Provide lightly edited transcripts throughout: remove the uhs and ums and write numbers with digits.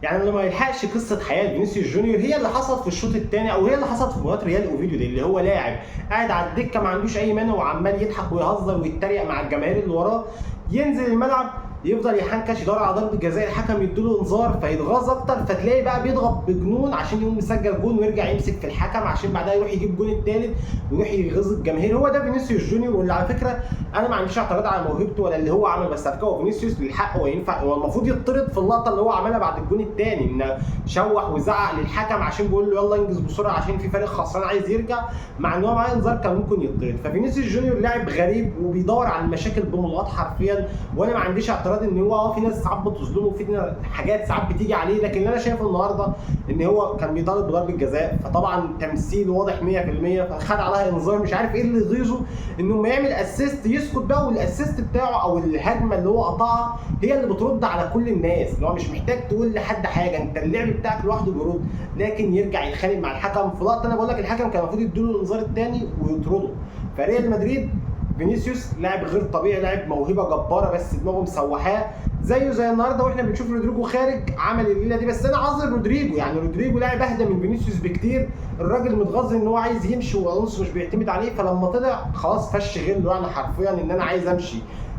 يعني لما يلحقش قصه حياه فينيسيوس جونيور هي اللي حصلت في الشوط الثاني، او هي اللي حصلت في مباراه ريال اوفيديو دي، اللي هو لاعب قاعد على الدكه ما عندوش اي مانع وعمال يضحك ويهزر ويتريق مع الجماهير اللي وراه، ينزل الملعب يفضل يحنكش يدور على ضربه جزاء، الحكم يديله انذار فيتغاظ اكتر، فتلاقي بقى بيضغط بجنون عشان يقوم يسجل جون ويرجع يمسك في الحكم عشان بعدها يروح يجيب الجون الثالث ويروح يغيظ الجماهير. هو ده فينيسيوس جونيور، واللي على فكره انا ما عنديش اعتراض على موهبته ولا اللي هو عمله، بس على فكره هو فينيسيوس للحق هو ينفع، هو المفروض يطرد في اللقطه اللي هو عملها بعد الجون الثاني، ان شوح وزعق للحكم عشان بيقول له يلا انجز بسرعه عشان في فريق خسران عايز يرجع، مع ان هو معاه انذار كان ممكن يطرد. ففينيسيوس جونيور لاعب غريب وبيدور على المشاكل بملغط حرفيا، وانا ما عنديش اعتراض ان هو في ناس ساعات بتظلمه وفي حاجات ساعات بتيجي عليه، لكن اللي انا شايفه النهارده ان هو كان بيطالب بضربه جزاء، فطبعا تمثيل واضح 100%، فخد عليها انذار. مش عارف ايه اللي يغيظه انه ما يعمل اسيست يسكت بقى، والاسيست بتاعه او الهجمه اللي هو قطعها هي اللي بترد على كل الناس، اللي هو مش محتاج تقول لحد حاجه، انت اللعب بتاعك لوحده بيرد، لكن يرجع يتخانق مع الحكم في لقطه انا بقول لك الحكم كان المفروض يديله الانذار الثاني ويطرده. فريال مدريد فينيسيوس لاعب غير طبيعي، لاعب موهبه جباره بس دماغه مسوحاه، زيه زي النهارده واحنا بنشوف رودريجو خارج عمل الليله دي. بس انا عذر رودريجو، يعني رودريجو لاعب اهدى من فينيسيوس بكتير، الراجل متغاظ ان هو عايز يمشي والونسو مش بيعتمد عليه، فلما طلع خلاص فش غله يعني حرفيا ان انا عايز امشي.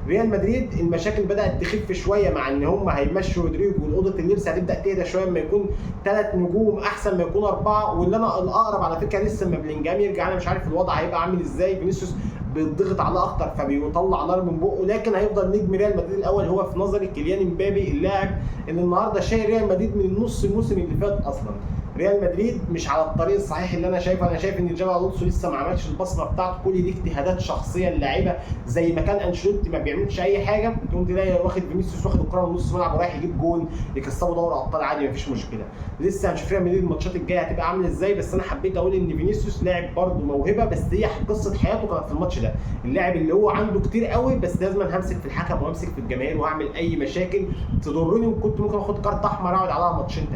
ريال مدريد المشاكل بدات تخف شويه مع ان هم هيمشوا رودريجو، واوضه اللبس هتبدا تهدى شويه لما يكون 3 نجوم احسن ما يكون 4، واللي انا الاقرب على فكره لسه ما بلينجهام يرجع، انا مش عارف الوضع هيبقى عامل ازاي، فينيسيوس بيضغط عليه اكتر فبيطلع نار من بقه، لكن هيفضل نجم ريال مدريد الاول هو في نظري كيليان امبابي، اللاعب اللي النهارده شايل ريال مدريد من نص الموسم اللي فات. اصلا ريال مدريد مش على الطريق الصحيح اللي انا شايفه، انا شايف ان جابي الونسو لسه ما عملش البصمه بتاعته، كل دي اجتهادات شخصيه للاعيبه، زي ما كان انشيلوتي ما بيعملش اي حاجه تقوم تلاقي واخد فينيسيوس واخد الكره من نص الملعب ورايح يجيب جول يكسبوا دوري ابطال عادي مفيش مشكله. لسه هنشوف ريال مدريد الماتشات الجايه هتبقى عامله ازاي، بس انا حبيت اقول ان فينيسيوس لاعب برده موهبه، بس هي قصه حياته كانت في الماتش ده، اللاعب اللي هو عنده كتير قوي بس لازم همسك في الحكم وامسك في الجماهير وهعمل اي مشاكل تضرني، وكنت ممكن اخد كارت احمر اقعد عليها ماتشين.